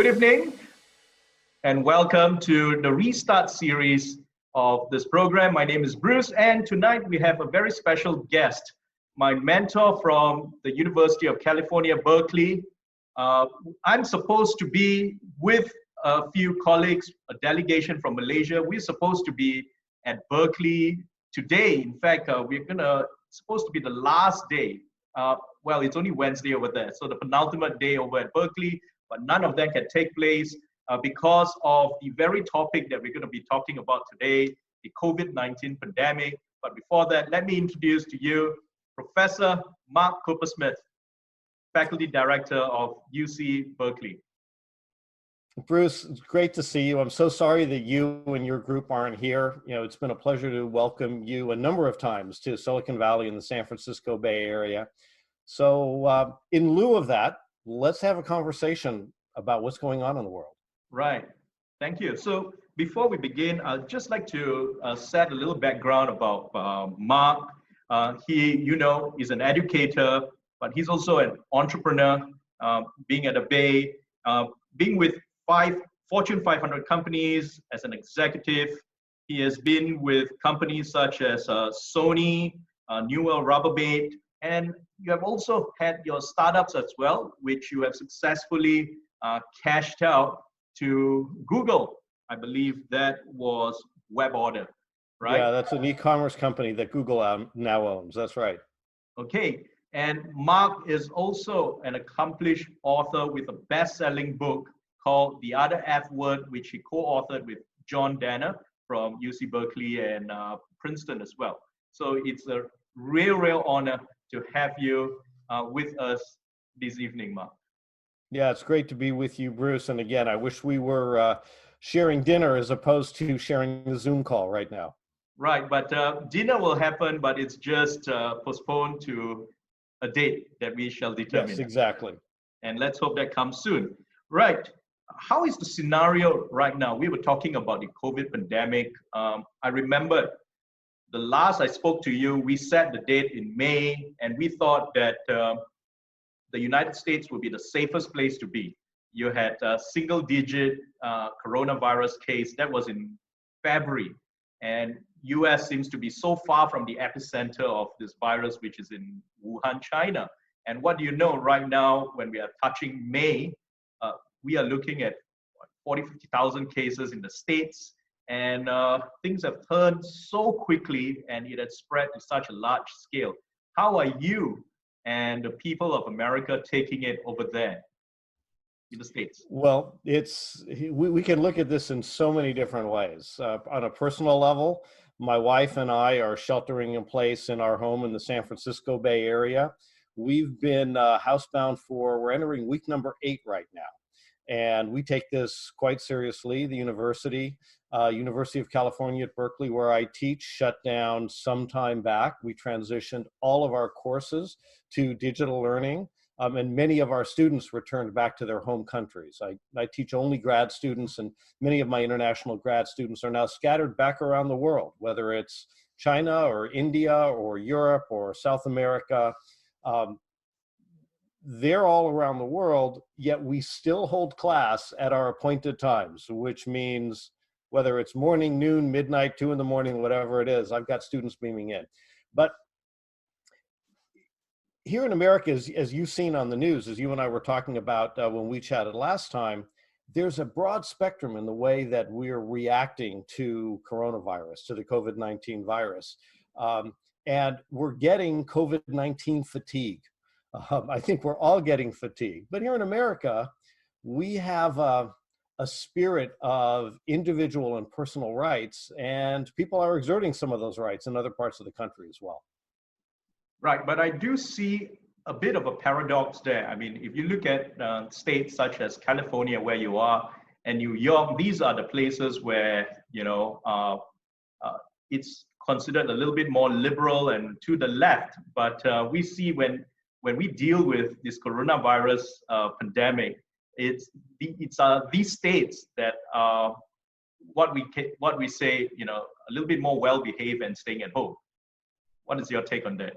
Good evening and welcome to the Restart series of this program. My name is Bruce and tonight we have a very special guest, my mentor from the University of California, Berkeley. I'm supposed to be with a few colleagues, a delegation from Malaysia. We're supposed to be at Berkeley today. In fact, supposed to be the last day. Well, it's only Wednesday over there, so the penultimate day over at Berkeley, but none of them can take place because of the very topic that we're going to be talking about today, the COVID-19 pandemic. But before that, let me introduce to you Professor Mark Cooper-Smith, Faculty Director of UC Berkeley. Bruce, it's great to see you. I'm so sorry that you and your group aren't here. It's been a pleasure to welcome you a number of times to Silicon Valley in the San Francisco Bay Area. So in lieu of that, let's have a conversation about what's going on in the world. Right. Thank you. So before we begin, I'd just like to set a little background about Mark. He, is an educator, but he's also an entrepreneur, being at the Bay, being with 5 Fortune 500 companies as an executive. He has been with companies such as Sony, Newell Rubbermaid, and you have also had your startups as well, which you have successfully cashed out to Google. I believe that was WebOrder, right? Yeah, that's an e-commerce company that Google now owns. That's right. Okay. And Mark is also an accomplished author with a best-selling book called The Other F Word, which he co-authored with John Danner from UC Berkeley and Princeton as well. So it's a real honor to have you with us this evening, Mark. Yeah, it's great to be with you, Bruce. And again, I wish we were sharing dinner as opposed to sharing the Zoom call right now. Right, but dinner will happen, but it's just postponed to a date that we shall determine. Yes, exactly. And let's hope that comes soon. Right. How is the scenario right now? We were talking about the COVID pandemic. I remember the last I spoke to you, we set the date in May, and we thought that the United States would be the safest place to be. You had a single-digit coronavirus case. That was in February. And US seems to be so far from the epicenter of this virus, which is in Wuhan, China. And what do you know right now, when we are touching May, we are looking at 40, 50,000 cases in the States. And things have turned so quickly and it has spread to such a large scale. How are you and the people of America taking it over there in the States? Well, we can look at this in so many different ways. On a personal level, my wife and I are sheltering in place in our home in the San Francisco Bay Area. We've been housebound we're entering week number 8 right now. And we take this quite seriously. The University of California at Berkeley, where I teach, shut down some time back. We transitioned all of our courses to digital learning, and many of our students returned back to their home countries. I teach only grad students, and many of my international grad students are now scattered back around the world, whether it's China or India or Europe or South America. They're all around the world, yet we still hold class at our appointed times, which means whether it's morning, noon, midnight, 2 in the morning, whatever it is, I've got students beaming in. But here in America, as you've seen on the news, as you and I were talking about when we chatted last time, there's a broad spectrum in the way that we're reacting to coronavirus, to the COVID-19 virus. And we're getting COVID-19 fatigue. I think we're all getting fatigued. But here in America, we have a spirit of individual and personal rights, and people are exerting some of those rights in other parts of the country as well. Right, but I do see a bit of a paradox there. I mean, if you look at states such as California, where you are, and New York, these are the places where, it's considered a little bit more liberal and to the left. But we see when we deal with this coronavirus pandemic, it's these states that are what we say, a little bit more well-behaved and staying at home. What is your take on that?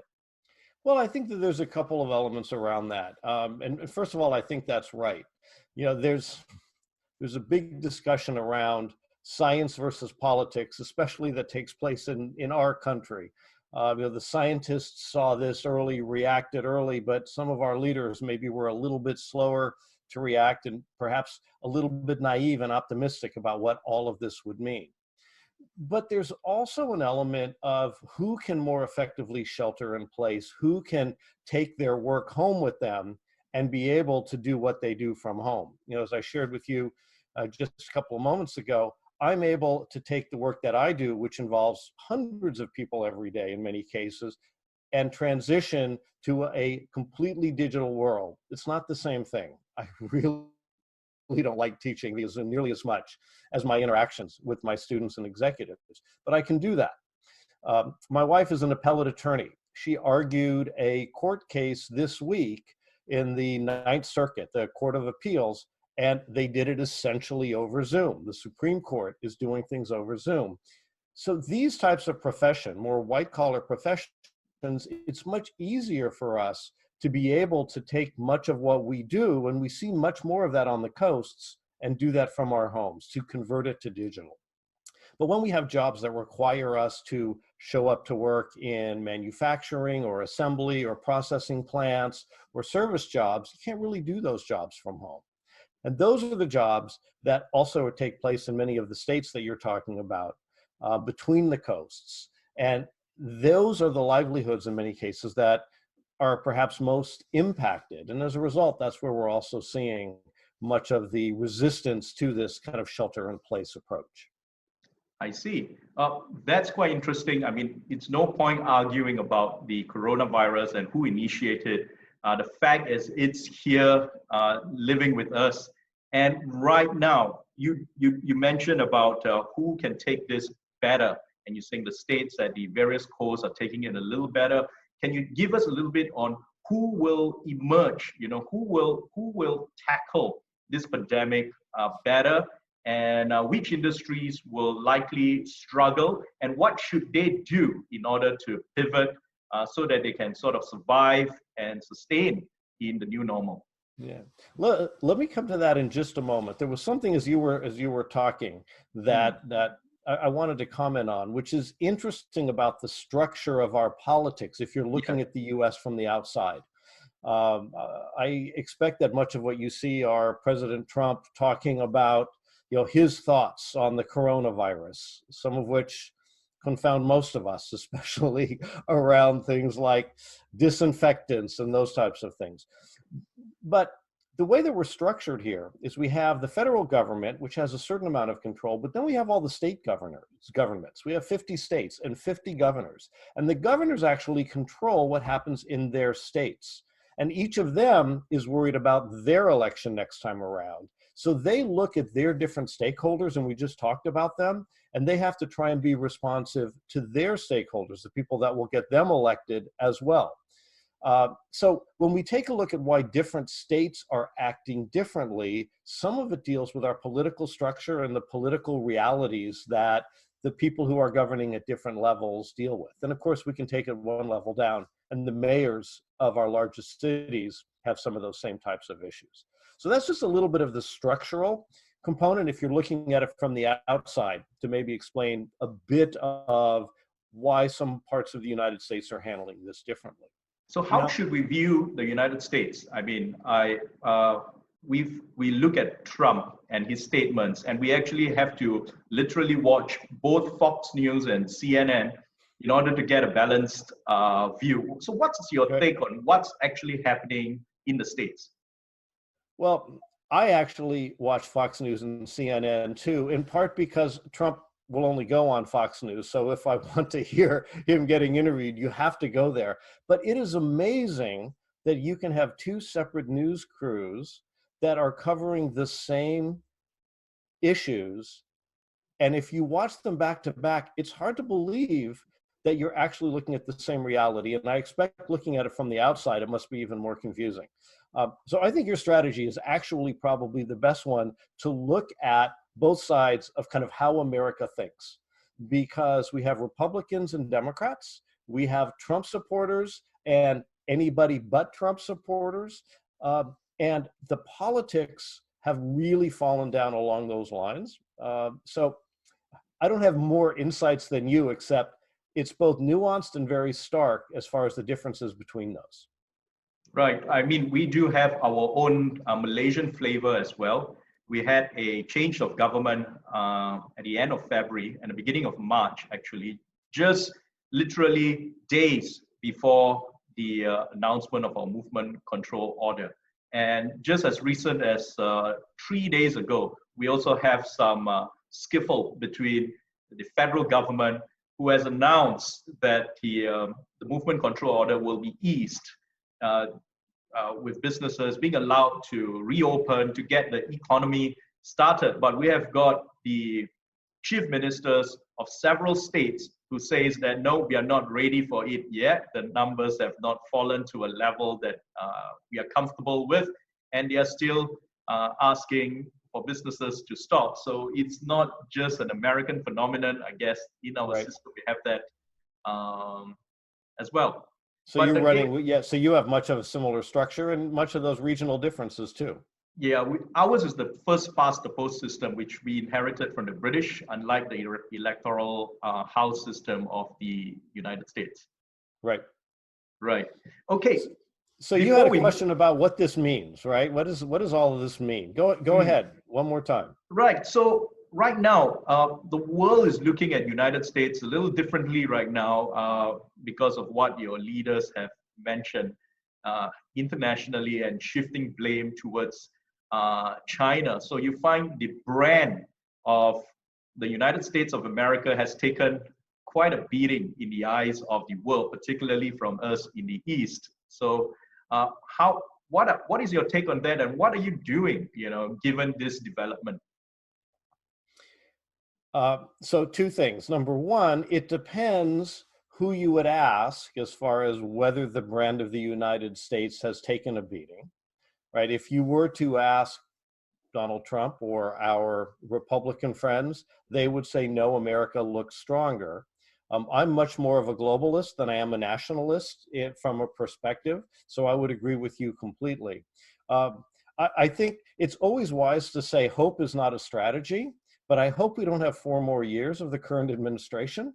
Well, I think that there's a couple of elements around that. And first of all, I think that's right. There's there's a big discussion around science versus politics, especially that takes place in our country. The scientists saw this early, reacted early, but some of our leaders maybe were a little bit slower to react and perhaps a little bit naive and optimistic about what all of this would mean. But there's also an element of who can more effectively shelter in place, who can take their work home with them and be able to do what they do from home. As I shared with you just a couple of moments ago, I'm able to take the work that I do, which involves hundreds of people every day in many cases, and transition to a completely digital world. It's not the same thing. I really don't like teaching these nearly as much as my interactions with my students and executives, but I can do that. My wife is an appellate attorney. She argued a court case this week in the Ninth Circuit, the Court of Appeals, and they did it essentially over Zoom. The Supreme Court is doing things over Zoom. So these types of profession, more white-collar professions, it's much easier for us to be able to take much of what we do, and we see much more of that on the coasts, and do that from our homes, to convert it to digital. But when we have jobs that require us to show up to work in manufacturing or assembly or processing plants or service jobs, you can't really do those jobs from home. And those are the jobs that also take place in many of the states that you're talking about, between the coasts. And those are the livelihoods in many cases that are perhaps most impacted. And as a result, that's where we're also seeing much of the resistance to this kind of shelter-in-place approach. I see. That's quite interesting. I mean, it's no point arguing about the coronavirus and who initiated. The fact is, it's here, living with us. And right now, you mentioned about who can take this better, and you're saying the states at the various coasts are taking it a little better. Can you give us a little bit on who will emerge? Who will tackle this pandemic better, and which industries will likely struggle, and what should they do in order to pivot so that they can sort of survive and sustain in the new normal? Yeah, let me come to that in just a moment. There was something as you were talking that I wanted to comment on, which is interesting about the structure of our politics. If you're looking at the U.S. from the outside, I expect that much of what you see are President Trump talking about, his thoughts on the coronavirus, some of which confound most of us, especially around things like disinfectants and those types of things. But the way that we're structured here is we have the federal government, which has a certain amount of control, but then we have all the state governments. We have 50 states and 50 governors, and the governors actually control what happens in their states. And each of them is worried about their election next time around. So they look at their different stakeholders, and we just talked about them, and they have to try and be responsive to their stakeholders, the people that will get them elected as well. So when we take a look at why different states are acting differently, some of it deals with our political structure and the political realities that the people who are governing at different levels deal with. And of course, we can take it one level down, and the mayors of our largest cities have some of those same types of issues. So that's just a little bit of the structural component, if you're looking at it from the outside, to maybe explain a bit of why some parts of the United States are handling this differently. So how should we view the United States? I mean, we look at Trump and his statements, and we actually have to literally watch both Fox News and CNN in order to get a balanced view. So what's your take on what's actually happening in the States? Well, I actually watch Fox News and CNN too, in part because Trump will only go on Fox News. So if I want to hear him getting interviewed, you have to go there. But it is amazing that you can have two separate news crews that are covering the same issues. And if you watch them back to back, it's hard to believe that you're actually looking at the same reality. And I expect looking at it from the outside, it must be even more confusing. So I think your strategy is actually probably the best one to look at both sides of kind of how America thinks, because we have Republicans and Democrats, we have Trump supporters and anybody but Trump supporters, and the politics have really fallen down along those lines. So I don't have more insights than you, except it's both nuanced and very stark as far as the differences between those. Right. I mean, we do have our own Malaysian flavor as well. We had a change of government at the end of February and the beginning of March, actually, just literally days before the announcement of our movement control order. And just as recent as 3 days ago, we also have some skiffle between the federal government, who has announced that the movement control order will be eased, with businesses being allowed to reopen to get the economy started. But we have got the chief ministers of several states who says that no, we are not ready for it yet. The numbers have not fallen to a level that we are comfortable with, and they are still asking for businesses to stop. So it's not just an American phenomenon. I guess in our system we have that as well. So but you're running, yeah. So you have much of a similar structure and much of those regional differences too. Yeah, ours is the first past the post system, which we inherited from the British, unlike the electoral House system of the United States. Right. Right. Okay. So you had a question about what this means, right? What does all of this mean? Go ahead one more time. Right. So right now, the world is looking at United States a little differently right now because of what your leaders have mentioned internationally and shifting blame towards China. So you find the brand of the United States of America has taken quite a beating in the eyes of the world, particularly from us in the East. So what is your take on that, and what are you doing, given this development? So two things. Number one, it depends who you would ask as far as whether the brand of the United States has taken a beating, right? If you were to ask Donald Trump or our Republican friends, they would say, no, America looks stronger. I'm much more of a globalist than I am a nationalist from a perspective, so I would agree with you completely. I think it's always wise to say hope is not a strategy, but I hope we don't have 4 more years of the current administration.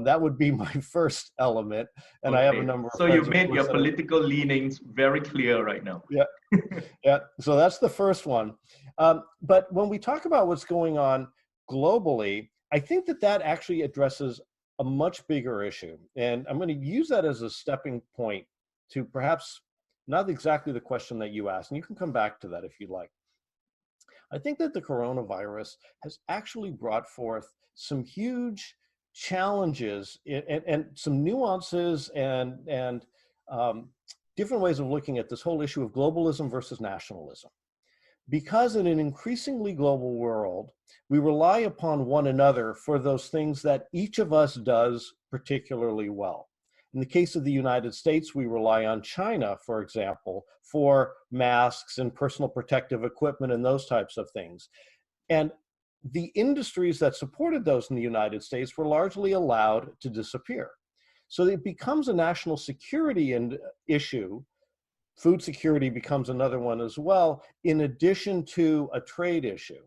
That would be my first element, and okay. I have a number of So you've made your political leanings very clear right now. Yeah, yeah. So that's the first one. But when we talk about what's going on globally, I think that actually addresses a much bigger issue. And I'm going to use that as a stepping point to perhaps not exactly the question that you asked, and you can come back to that if you'd like. I think that the coronavirus has actually brought forth some huge challenges and some nuances and different ways of looking at this whole issue of globalism versus nationalism. Because in an increasingly global world, we rely upon one another for those things that each of us does particularly well. In the case of the United States, we rely on China, for example, for masks and personal protective equipment and those types of things. And the industries that supported those in the United States were largely allowed to disappear. So it becomes a national security issue. Food security becomes another one as well, in addition to a trade issue.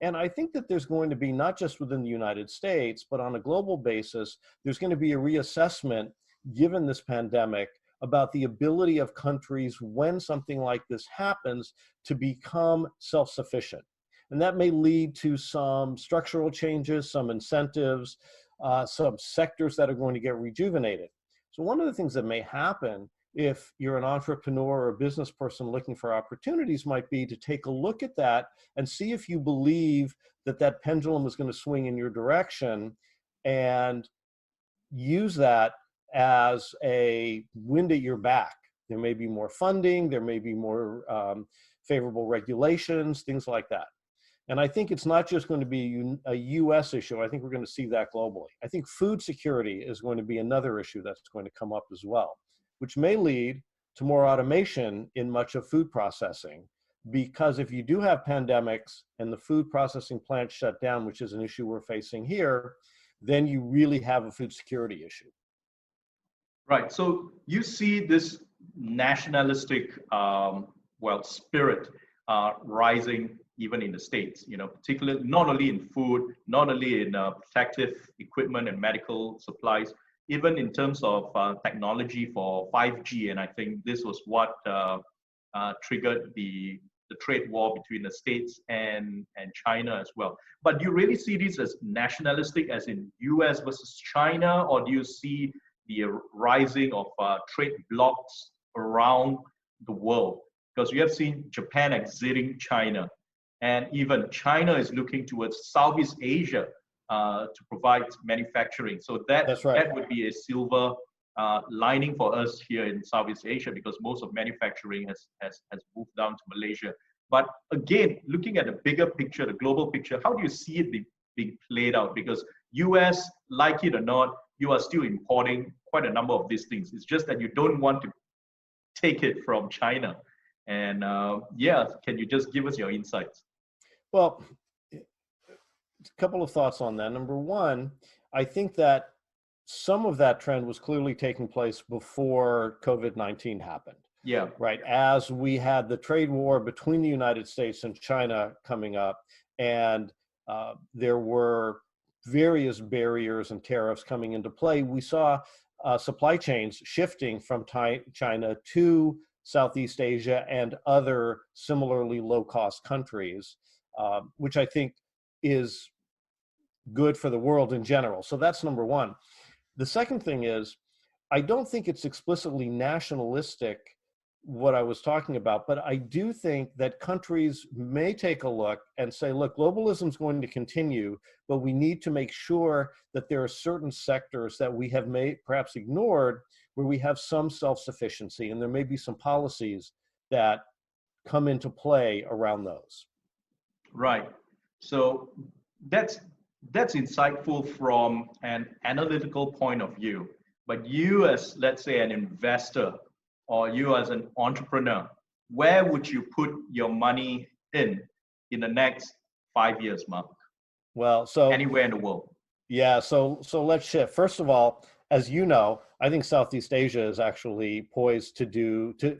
And I think that there's going to be, not just within the United States, but on a global basis, there's going to be a reassessment, given this pandemic, about the ability of countries, when something like this happens, to become self-sufficient. And that may lead to some structural changes, some incentives, some sectors that are going to get rejuvenated. So one of the things that may happen if you're an entrepreneur or a business person looking for opportunities might be to take a look at that and see if you believe that that pendulum is going to swing in your direction, and use that as a wind at your back. There may be more funding, there may be more favorable regulations, things like that. And I think it's not just going to be a US issue. I think we're going to see that globally. I think food security is going to be another issue that's going to come up as well, which may lead to more automation in much of food processing. Because if you do have pandemics and the food processing plants shut down, which is an issue we're facing here, then you really have a food security issue. Right. So you see this nationalistic, spirit rising even in the States, particularly not only in food, not only in protective equipment and medical supplies, even in terms of technology for 5G. And I think this was what triggered the trade war between the States and China as well. But do you really see this as nationalistic, as in US versus China, or do you see the rising of trade blocs around the world? Because you have seen Japan exiting China, and even China is looking towards Southeast Asia to provide manufacturing. So That's right. that would be a silver lining for us here in Southeast Asia, because most of manufacturing has moved down to Malaysia. But again, looking at the bigger picture, the global picture, how do you see it being played out? Because US, like it or not, you are still importing quite a number of these things. It's just that you don't want to take it from China. And yeah, can you just give us your insights? Well, a couple of thoughts on that. Number one, I think that some of that trend was clearly taking place before COVID-19 happened. Yeah. Right. As we had the trade war between the United States and China coming up, and there were various barriers and tariffs coming into play, we saw supply chains shifting from China to Southeast Asia and other similarly low-cost countries, which I think is good for the world in general. So that's number one. The second thing is, I don't think it's explicitly nationalistic, what I was talking about, but I do think that countries may take a look and say, look, globalism is going to continue, but we need to make sure that there are certain sectors that we have perhaps ignored, where we have some self-sufficiency, and there may be some policies that come into play around those. Right. So that's insightful from an analytical point of view. But you, as let's say an investor, or you as an entrepreneur, where would you put your money in the next 5 years, Mark? Well, so anywhere in the world. Yeah, so let's shift. First of all, as you know, I think Southeast Asia is actually poised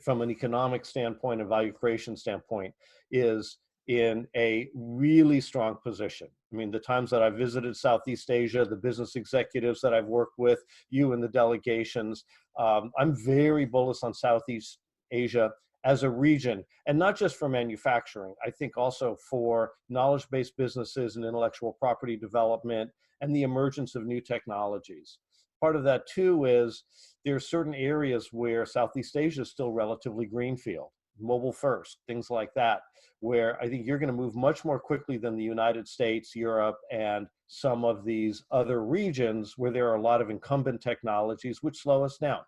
from an economic standpoint, a value creation standpoint, is in a really strong position. I mean, the times that I've visited Southeast Asia, the business executives that I've worked with, you and the delegations, I'm very bullish on Southeast Asia as a region, and not just for manufacturing. I think also for knowledge-based businesses and intellectual property development and the emergence of new technologies. Part of that too is there are certain areas where Southeast Asia is still relatively greenfield, mobile first, things like that, where I think you're going to move much more quickly than the United States, Europe, and some of these other regions where there are a lot of incumbent technologies which slow us down.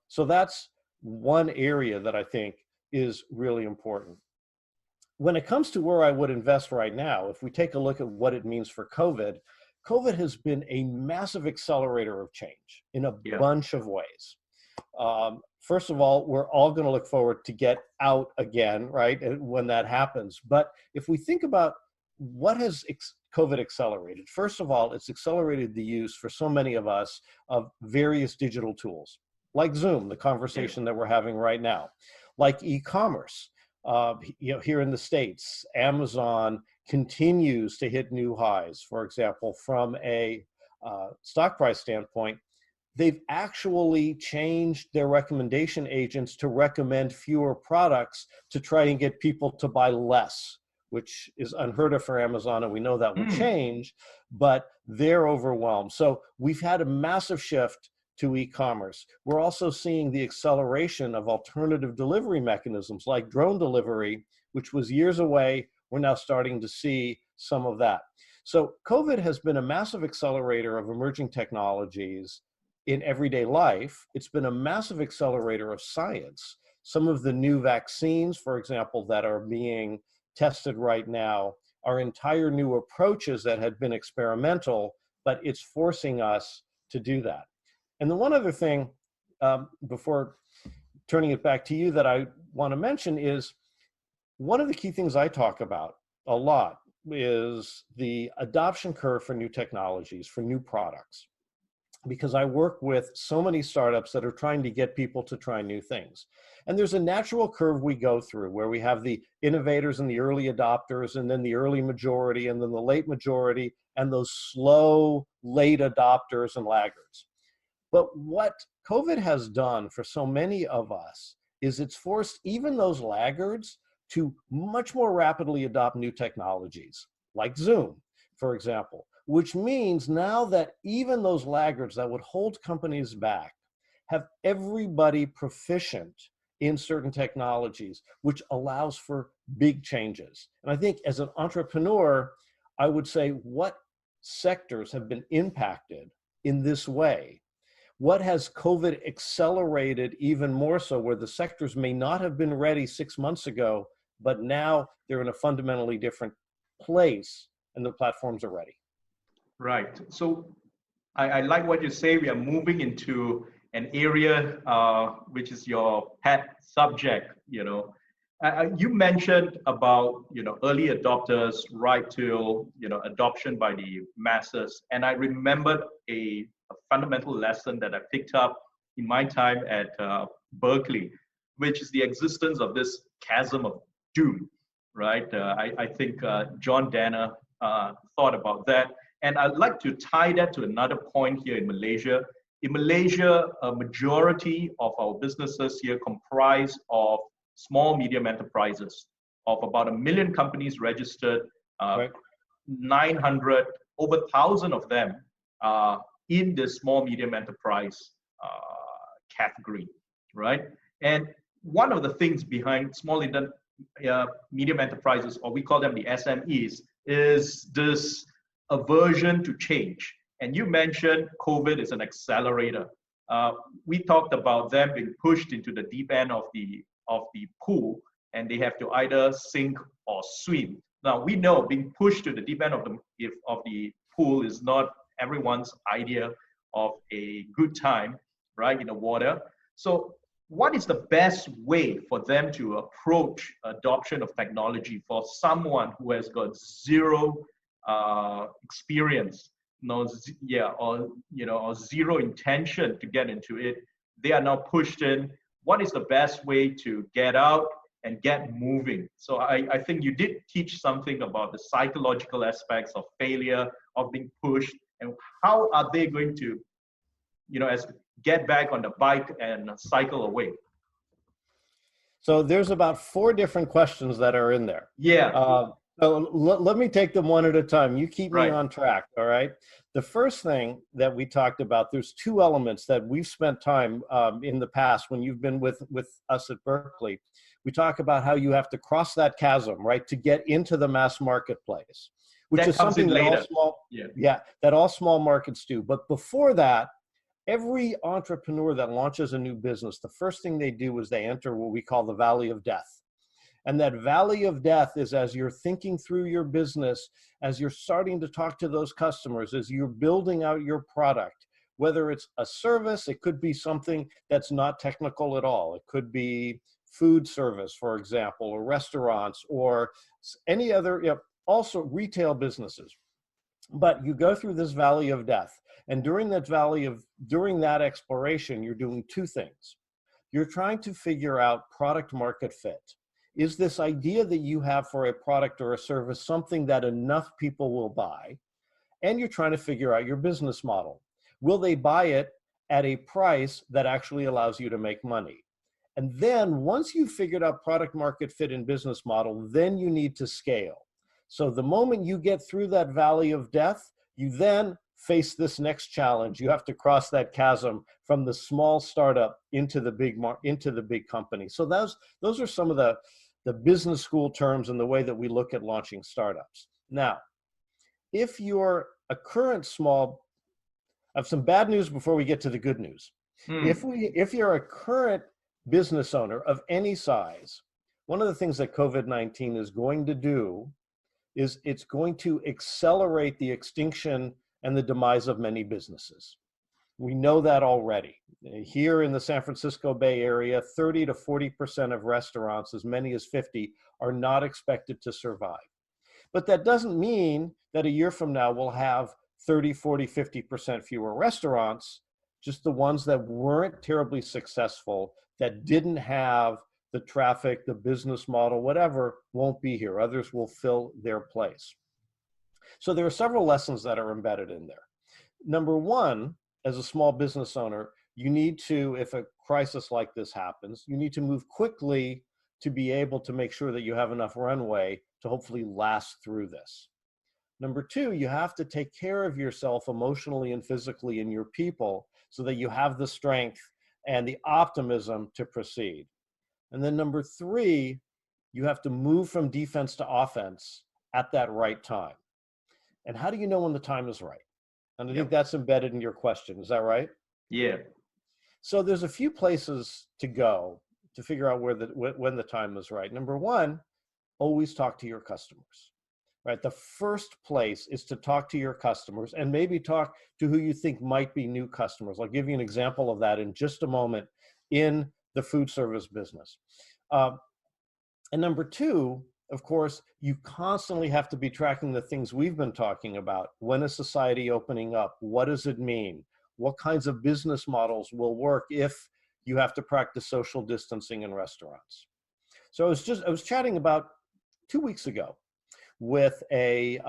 So that's one area that I think is really important. When it comes to where I would invest right now, if we take a look at what it means for COVID has been a massive accelerator of change in a bunch of ways. First of all, we're all going to look forward to get out again, right, when that happens. But if we think about what has COVID accelerated, first of all, it's accelerated the use for so many of us of various digital tools, like Zoom, the conversation that we're having right now, like e-commerce. Here in the States, Amazon continues to hit new highs. For example, from a stock price standpoint, they've actually changed their recommendation agents to recommend fewer products to try and get people to buy less, which is unheard of for Amazon, and we know that will change, but they're overwhelmed. So we've had a massive shift to e-commerce. We're also seeing the acceleration of alternative delivery mechanisms like drone delivery, which was years away. We're now starting to see some of that. So COVID has been a massive accelerator of emerging technologies in everyday life. It's been a massive accelerator of science. Some of the new vaccines, for example, that are being tested right now are entire new approaches that had been experimental, but it's forcing us to do that. And the one other thing, before turning it back to you, that I want to mention is one of the key things I talk about a lot is the adoption curve for new technologies, for new products. because I work with so many startups that are trying to get people to try new things. And there's a natural curve we go through where we have the innovators and the early adopters, and then the early majority, and then the late majority, and those slow late adopters and laggards. But what COVID has done for so many of us is it's forced even those laggards to much more rapidly adopt new technologies, like Zoom, for example, which means now that even those laggards that would hold companies back have everybody proficient in certain technologies, which allows for big changes. And I think as an entrepreneur, I would say what sectors have been impacted in this way? What has COVID accelerated even more so, where the sectors may not have been ready 6 months ago, but now they're in a fundamentally different place and the platforms are ready? Right. So I like what you say. We are moving into an area which is your pet subject. You mentioned about early adopters right till adoption by the masses, and I remembered a fundamental lesson that I picked up in my time at Berkeley, which is the existence of this chasm of doom. Right? I think John Danner thought about that. And I'd like to tie that to another point here in Malaysia. In Malaysia, a majority of our businesses here comprise of small, medium enterprises, of about 1 million companies registered, Right. 900, over 1,000 of them in the small, medium enterprise category, right? And one of the things behind small, medium enterprises, or we call them the SMEs, is this aversion to change. And you mentioned COVID is an accelerator. We talked about them being pushed into the deep end of the pool, and they have to either sink or swim. Now we know being pushed to the deep end of the pool is not everyone's idea of a good time, right, in the water. So what is the best way for them to approach adoption of technology for someone who has got zero experience, or zero intention to get into it? They are now pushed in. What is the best way to get out and get moving? So I think you did teach something about the psychological aspects of failure, of being pushed, and how are they going to, get back on the bike and cycle away. So there's about 4 different questions that are in there. Yeah. So let me take them one at a time. You keep me Right. on track, all right? The first thing that we talked about, there's 2 elements that we've spent time in the past when you've been with us at Berkeley. We talk about how you have to cross that chasm, right, to get into the mass marketplace, which That is comes in something that later. that all small markets do. But before that, every entrepreneur that launches a new business, the first thing they do is they enter what we call the valley of death. And that valley of death is as you're thinking through your business, as you're starting to talk to those customers, as you're building out your product, whether it's a service, it could be something that's not technical at all. It could be food service, for example, or restaurants, or any other, also retail businesses. But you go through this valley of death. And during that exploration, you're doing 2 things. You're trying to figure out product market fit. Is this idea that you have for a product or a service something that enough people will buy? And you're trying to figure out your business model. Will they buy it at a price that actually allows you to make money? And then once you've figured out product market fit and business model, then you need to scale. So the moment you get through that valley of death, you then face this next challenge. You have to cross that chasm from the small startup into the big company. So those are some of the business school terms and the way that we look at launching startups. Now, if you're a current small, I have some bad news before we get to the good news. If you're a current business owner of any size, one of the things that COVID-19 is going to do is it's going to accelerate the extinction and the demise of many businesses. We know that already. Here in the San Francisco Bay Area, 30 to 40% of restaurants, as many as 50, are not expected to survive. But that doesn't mean that a year from now we'll have 30, 40, 50% fewer restaurants, just the ones that weren't terribly successful, that didn't have the traffic, the business model, whatever, won't be here. Others will fill their place. So there are several lessons that are embedded in there. Number one, as a small business owner, you need to, if a crisis like this happens, you need to move quickly to be able to make sure that you have enough runway to hopefully last through this. Number two, you have to take care of yourself emotionally and physically and your people so that you have the strength and the optimism to proceed. And then number three, you have to move from defense to offense at that right time. And how do you know when the time is right? And I think that's embedded in your question. Is that right? Yeah. So there's a few places to go to figure out when the time is right. Number one, always talk to your customers, right? The first place is to talk to your customers and maybe talk to who you think might be new customers. I'll give you an example of that in just a moment in the food service business. And number two, of course, you constantly have to be tracking the things we've been talking about. When is society opening up? What does it mean? What kinds of business models will work if you have to practice social distancing in restaurants? So I was chatting about 2 weeks ago with a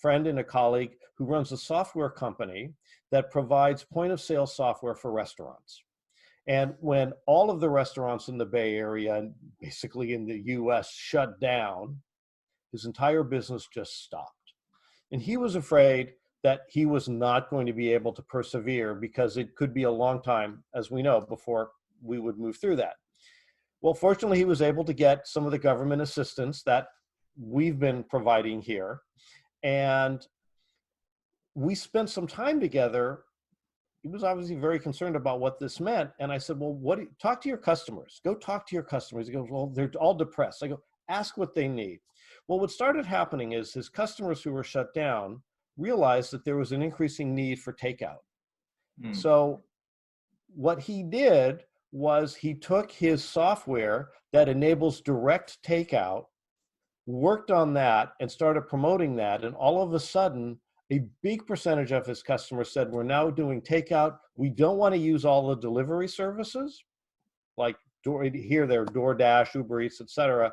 friend and a colleague who runs a software company that provides point of sale software for restaurants. And when all of the restaurants in the Bay Area and basically in the US shut down, his entire business just stopped. And he was afraid that he was not going to be able to persevere because it could be a long time, as we know, before we would move through that. Well, fortunately, he was able to get some of the government assistance that we've been providing here. And we spent some time together. He was obviously very concerned about what this meant. And I said, well, talk to your customers. Go talk to your customers. He goes, well, they're all depressed. I go, ask what they need. Well, what started happening is his customers who were shut down realized that there was an increasing need for takeout. So what he did was he took his software that enables direct takeout, worked on that and started promoting that. And all of a sudden, a big percentage of his customers said, we're now doing takeout. We don't want to use all the delivery services like here, they're DoorDash, Uber Eats, et cetera.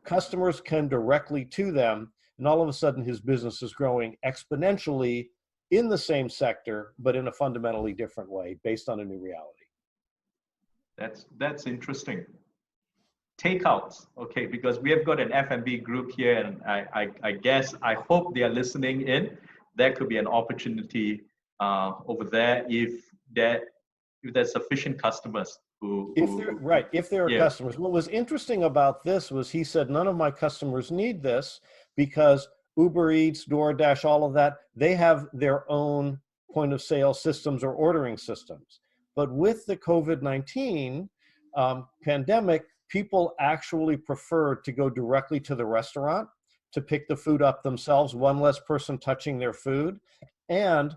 Customers come directly to them. And all of a sudden, his business is growing exponentially in the same sector, but in a fundamentally different way based on a new reality. That's interesting. Takeouts, okay, because we have got an F&B group here, and I hope they are listening in. There could be an opportunity over there if there's sufficient customers if there are customers. What was interesting about this was he said, none of my customers need this because Uber Eats, DoorDash, all of that, they have their own point of sale systems or ordering systems. But with the COVID-19 pandemic, people actually preferred to go directly to the restaurant to pick the food up themselves, one less person touching their food. And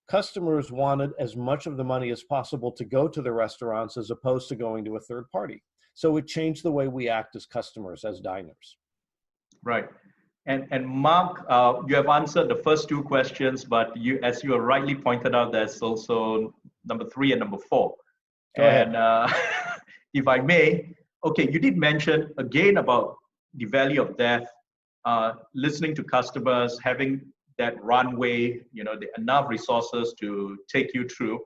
customers wanted as much of the money as possible to go to the restaurants as opposed to going to a third party. So it changed the way we act as customers, as diners. Right. And Mark, you have answered the first two questions, but as you have rightly pointed out, there's also number 3 and number 4. Go ahead. If I may, okay, you did mention again about the value of death, listening to customers, having that runway, enough resources to take you through.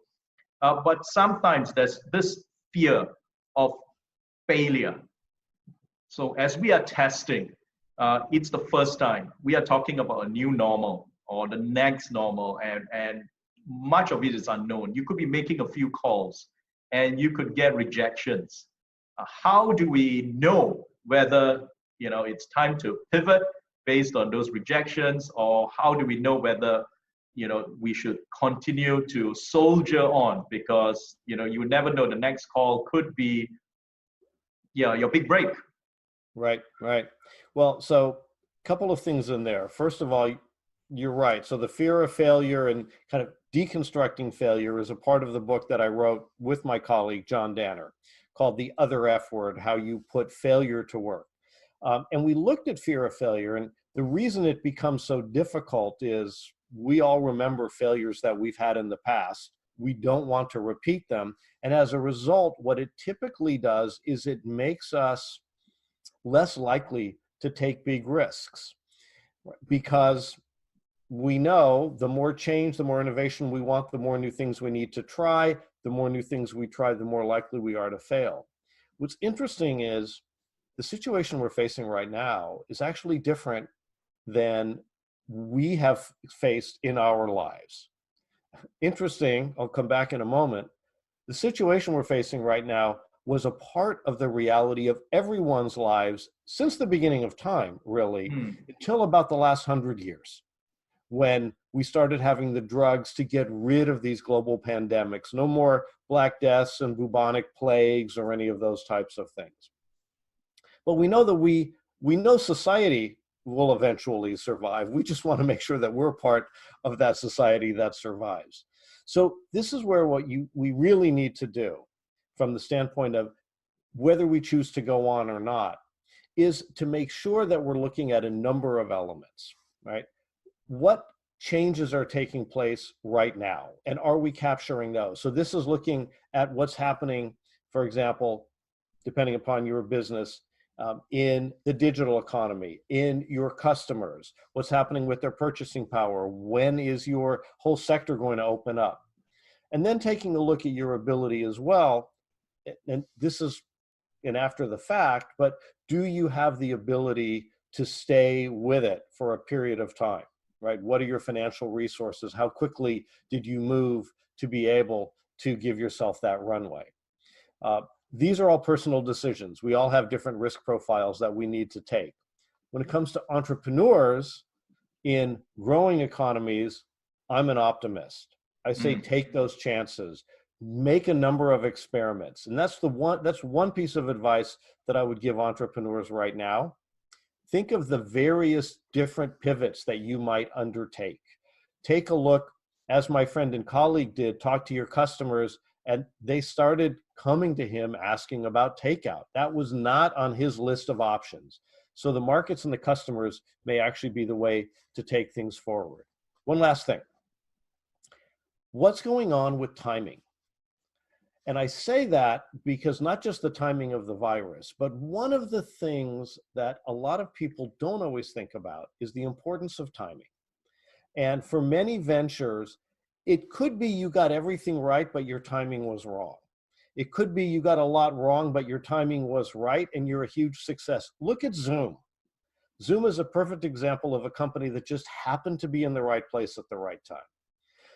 But sometimes there's this fear of failure. So as we are testing, it's the first time we are talking about a new normal or the next normal, and much of it is unknown. You could be making a few calls and you could get rejections. How do we know whether it's time to pivot based on those rejections, or how do we know whether we should continue to soldier on, because you never know, the next call could be your big break. Right. Well, so a couple of things in there. First of all, you're right. So the fear of failure and kind of deconstructing failure is a part of the book that I wrote with my colleague, John Danner, called The Other F Word, How You Put Failure to Work. And we looked at fear of failure, and the reason it becomes so difficult is we all remember failures that we've had in the past. We don't want to repeat them. And as a result, what it typically does is it makes us less likely to take big risks, because we know the more change, the more innovation we want, the more new things we need to try. The more new things we try, the more likely we are to fail. What's interesting is the situation we're facing right now is actually different than we have faced in our lives. Interesting, I'll come back in a moment. The situation we're facing right now was a part of the reality of everyone's lives since the beginning of time, really, until about the last 100 years, when we started having the drugs to get rid of these global pandemics. No more Black Deaths and bubonic plagues or any of those types of things. But we know that we know society will eventually survive. We just want to make sure that we're part of that society that survives. So this is where we really need to do, from the standpoint of whether we choose to go on or not, is to make sure that we're looking at a number of elements, right? What changes are taking place right now, and are we capturing those? So this is looking at what's happening, for example, depending upon your business, in the digital economy, in your customers, what's happening with their purchasing power, when is your whole sector going to open up? And then taking a look at your ability as well, and this is an after the fact, but do you have the ability to stay with it for a period of time, right? What are your financial resources? How quickly did you move to be able to give yourself that runway? These are all personal decisions. We all have different risk profiles that we need to take. When it comes to entrepreneurs in growing economies, I'm an optimist. I say take those chances, make a number of experiments. And that's one piece of advice that I would give entrepreneurs right now. Think of the various different pivots that you might undertake. Take a look, as my friend and colleague did, talk to your customers, and they started coming to him asking about takeout. That was not on his list of options. So the markets and the customers may actually be the way to take things forward. One last thing. What's going on with timing? And I say that because not just the timing of the virus, but one of the things that a lot of people don't always think about is the importance of timing. And for many ventures, it could be you got everything right, but your timing was wrong. It could be you got a lot wrong, but your timing was right, and you're a huge success. Look at Zoom. Zoom is a perfect example of a company that just happened to be in the right place at the right time.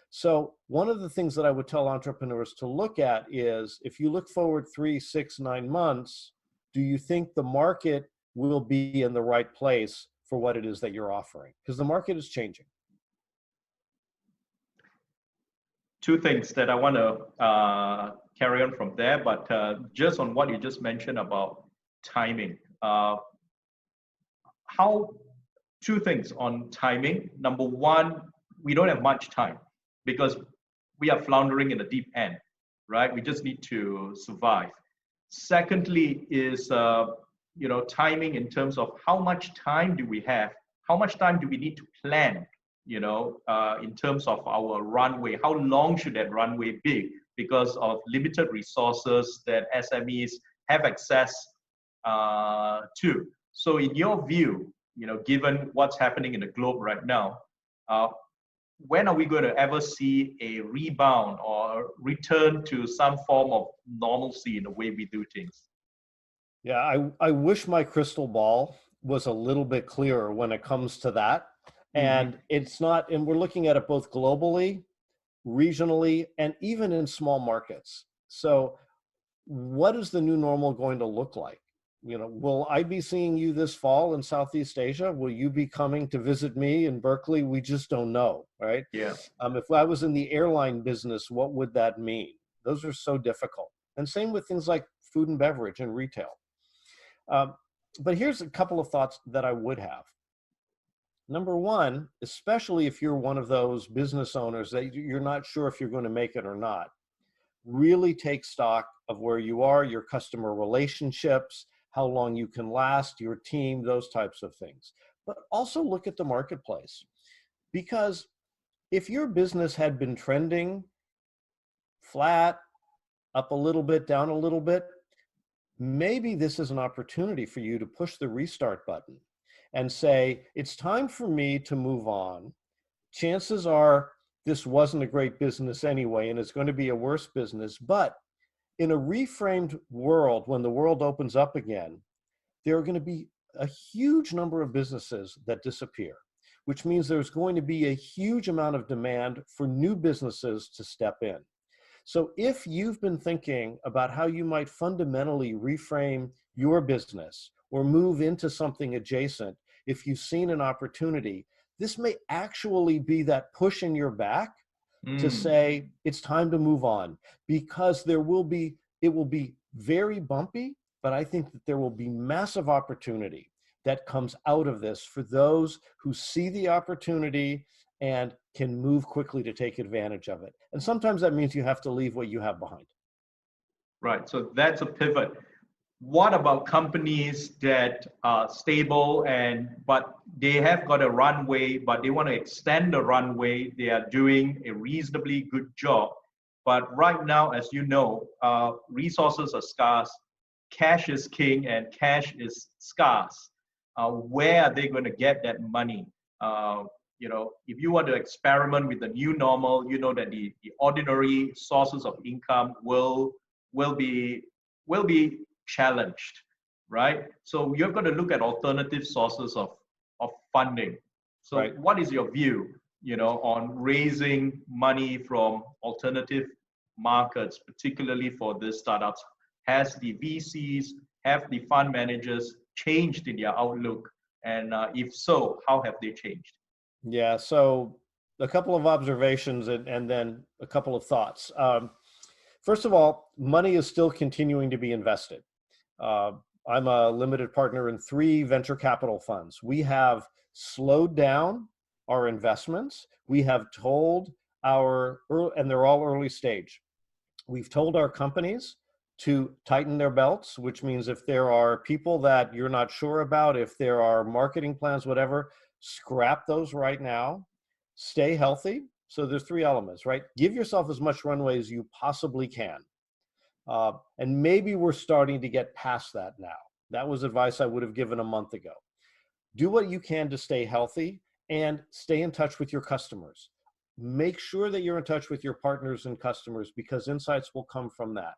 So one of the things that I would tell entrepreneurs to look at is, if you look forward 3, 6, 9 months, do you think the market will be in the right place for what it is that you're offering? Because the market is changing. Two things that I want to carry on from there, but just on what you just mentioned about timing. Two things on timing. Number one, we don't have much time because we are floundering in the deep end, right? We just need to survive. Secondly is, timing in terms of how much time do we have? How much time do we need to plan? In terms of our runway, how long should that runway be? Because of limited resources that SMEs have access to. So in your view, given what's happening in the globe right now, when are we going to ever see a rebound or return to some form of normalcy in the way we do things? Yeah, I wish my crystal ball was a little bit clearer when it comes to that. And it's not, and we're looking at it both globally, regionally, and even in small markets. So what is the new normal going to look like? Will I be seeing you this fall in Southeast Asia? Will you be coming to visit me in Berkeley? We just don't know, right? Yeah. If I was in the airline business, what would that mean? Those are so difficult. And same with things like food and beverage and retail. But here's a couple of thoughts that I would have. Number one, especially if you're one of those business owners that you're not sure if you're going to make it or not, really take stock of where you are, your customer relationships, how long you can last, your team, those types of things. But also look at the marketplace, because If your business had been trending flat, up a little bit, down a little bit, maybe this is an opportunity for you to push the restart button and say, it's time for me to move on. Chances are this wasn't a great business anyway, and it's going to be a worse business. But in a reframed world, when the world opens up again, there are going to be a huge number of businesses that disappear, which means there's going to be a huge amount of demand for new businesses to step in. So if you've been thinking about how you might fundamentally reframe your business or move into something adjacent, if you've seen an opportunity, this may actually be that push in your back to say it's time to move on, because it will be very bumpy, but I think that there will be massive opportunity that comes out of this for those who see the opportunity and can move quickly to take advantage of it. And sometimes that means you have to leave what you have behind. Right, so that's a pivot. What about companies that are stable but they have got a runway, but they want to extend the runway? They are doing a reasonably good job, but right now, as you know, resources are scarce, cash is king, and cash is scarce. Where are they going to get that money? If you want to experiment with the new normal, you know that the ordinary sources of income will be challenged, right? So you're going to look at alternative sources of funding. So right. What is your view, on raising money from alternative markets, particularly for the startups? Has the VCs, have the fund managers changed in their outlook? And if so, how have they changed? Yeah, so a couple of observations and then a couple of thoughts. First of all, money is still continuing to be invested. I'm a limited partner in 3 venture capital funds. We have slowed down our investments. We have told and they're all early stage. We've told our companies to tighten their belts, which means if there are people that you're not sure about, if there are marketing plans, whatever, scrap those right now. Stay healthy. So there's 3 elements, right? Give yourself as much runway as you possibly can. And maybe we're starting to get past that now. That was advice I would have given a month ago. Do what you can to stay healthy and stay in touch with your customers. Make sure that you're in touch with your partners and customers, because insights will come from that.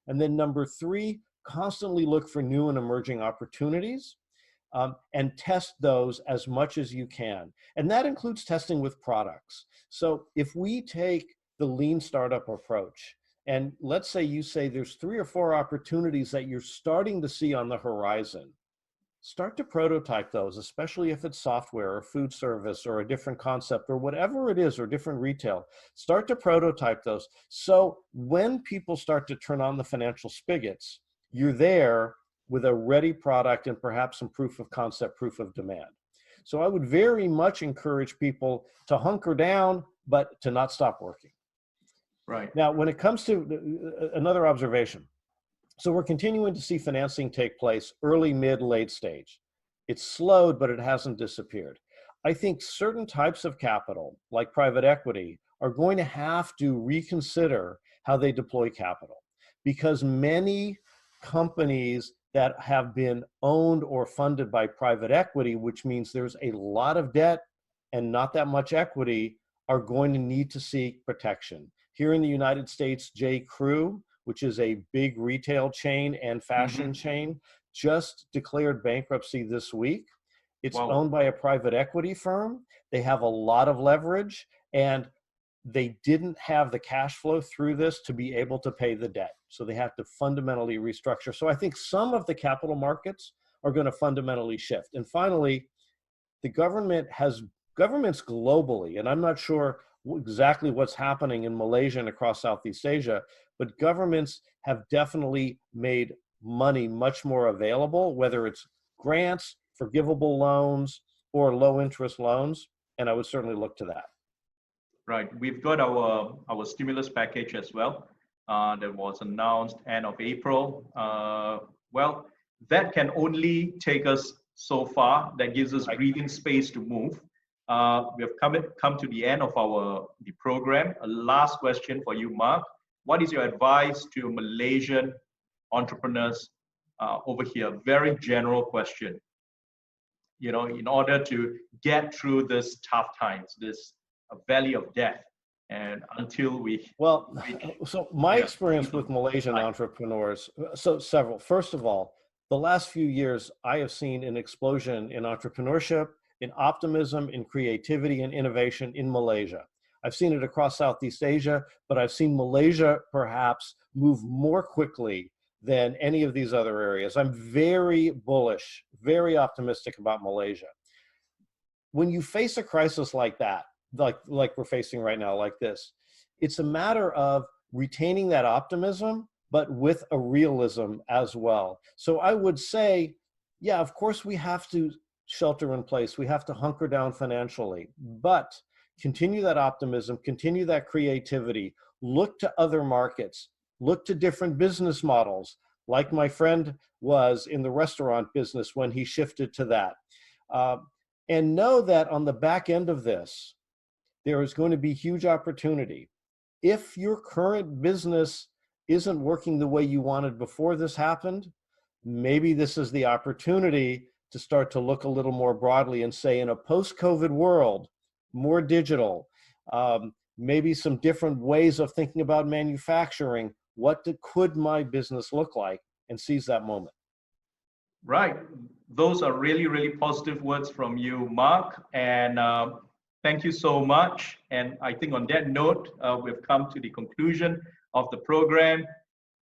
And then number 3, constantly look for new and emerging opportunities and test those as much as you can. And that includes testing with products. So if we take the lean startup approach, and let's say you say there's 3 or 4 opportunities that you're starting to see on the horizon, start to prototype those, especially if it's software or food service or a different concept or whatever it is, or different retail. Start to prototype those. So when people start to turn on the financial spigots, you're there with a ready product and perhaps some proof of concept, proof of demand. So I would very much encourage people to hunker down, but to not stop working. Right. Now, when it comes to another observation, so we're continuing to see financing take place early, mid, late stage. It's slowed, but it hasn't disappeared. I think certain types of capital, like private equity, are going to have to reconsider how they deploy capital, because many companies that have been owned or funded by private equity, which means there's a lot of debt and not that much equity, are going to need to seek protection. Here in the United States, J. Crew, which is a big retail chain and fashion chain, just declared bankruptcy this week. It's owned by a private equity firm. They have a lot of leverage, and they didn't have the cash flow through this to be able to pay the debt. So they have to fundamentally restructure. So I think some of the capital markets are going to fundamentally shift. And finally, the governments globally, and I'm not sure exactly what's happening in Malaysia and across Southeast Asia, but governments have definitely made money much more available, whether it's grants, forgivable loans, or low interest loans. And I would certainly look to that. Right. We've got our stimulus package as well that was announced end of April. Well, that can only take us so far. That gives us breathing space to move. We have come to the end of the program. A last question for you, Mark. What is your advice to Malaysian entrepreneurs over here? Very general question. You know, in order to get through this tough times, this valley of death, and until we so my experience with Malaysian entrepreneurs, so several. First of all, the last few years, I have seen an explosion in entrepreneurship, in optimism, in creativity, and innovation in Malaysia. I've seen it across Southeast Asia, but I've seen Malaysia perhaps move more quickly than any of these other areas. I'm very bullish, very optimistic about Malaysia. When you face a crisis like that, like we're facing right now, like this, it's a matter of retaining that optimism, but with a realism as well. So I would say, yeah, of course we have to shelter in place. We have to hunker down financially, but continue that optimism, continue that creativity, look to other markets, look to different business models, like my friend was in the restaurant business when he shifted to that. And know that on the back end of this, there is going to be huge opportunity. If your current business isn't working the way you wanted before this happened, maybe this is the opportunity to start to look a little more broadly and say, in a post-COVID world, more digital, maybe some different ways of thinking about manufacturing, could my business look like, and seize that moment. Right. Those are really, really positive words from you, Mark. And thank you so much. And I think on that note, we've come to the conclusion of the program.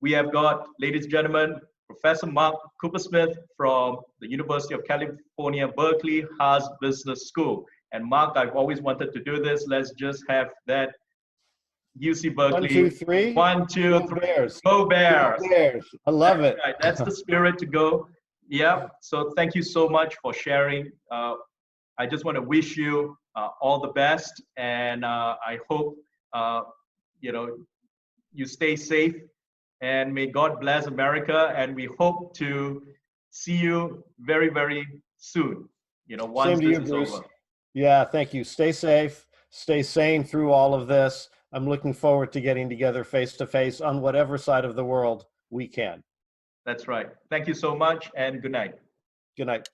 We have got, ladies and gentlemen, Professor Mark Coopersmith from the University of California, Berkeley, Haas Business School. And Mark, I've always wanted to do this. Let's just have that UC Berkeley. 1, 2, 3. 1, 2, 3. Bears. Go Bears. Go Bears. I love it. Right. That's the spirit to go. Yeah. So thank you so much for sharing. I just want to wish you all the best, and I hope you stay safe, and may God bless America. And we hope to see you very, very soon. Once this is over. Yeah. Thank you. Stay safe. Stay sane through all of this. I'm looking forward to getting together face to face on whatever side of the world we can. That's right. Thank you so much, and good night. Good night.